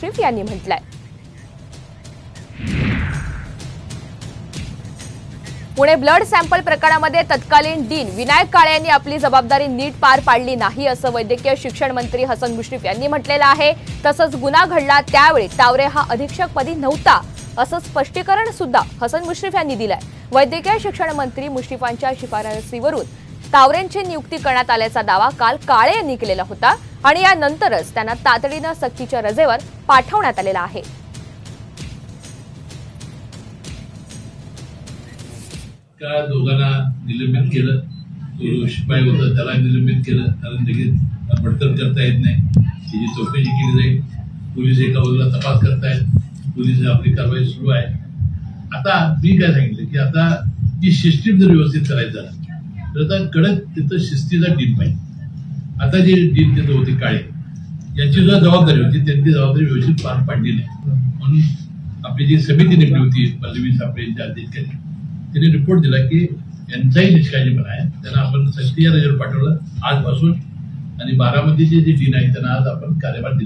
मुश्रीफ यांनी म्हटलंय। Pune blood sample प्रकरणामध्ये तत्कालीन डीन विनायक काळे यांनी आपली जबाबदारी नीट पार पाडली नाही असं वैद्यकीय शिक्षण मंत्री हसन मुश्रीफ यांनी म्हटलेलं आहे। तसंच गुन्हा घडला त्यावेळी तावरे हा अधीक्षकपदी नव्हता असं स्पष्टीकरण सुद्धा हसन मुश्रीफ यांनी दिलंय। वैद्यकीय शिक्षण मंत्री मुश्रीफांच्या शिफारसीवरून तावरेंची नियुक्ती करण्यात आल्याचा दावा काल काळे यांनी केलेला होता आणि यानंतरच त्यांना तातडीनं सक्तीच्या रजेवर पाठवण्यात आलेला आहे। का दोघांना निलंबित केलं, तो शिपाई होता त्याला निलंबित केलं, कारण लगेच बडतर्फ करता येत नाही, त्याची चौकशी केली जाईल। पोलीस एका बाजूला तपास करतायत, पोलीस आपली कारवाई सुरू आहे। आता मी काय सांगितलं की आता ही सिस्टीम जर व्यवस्थित करायचं झालं तर आता कडक तिथं शिस्तीचा डीन पाहिजे। आता जे डीन तिथं होते काळे यांची सुद्धा जबाबदारी होती, त्यांची जबाबदारी व्यवस्थित पार पाडली नाही म्हणून आपली जी समिती नेमली होती पल्लवी सापळे यांच्या अध्यक्षतेखाली त्यांनी रिपोर्ट दिला की यांचाही निष्काळजीपणा आहे, त्यांना आपण सक्तीच्या रजेवर पाठवलं आजपासून आणि बारामतीचे जे डीन आहे त्यांना आज आपण कार्यभार दिला।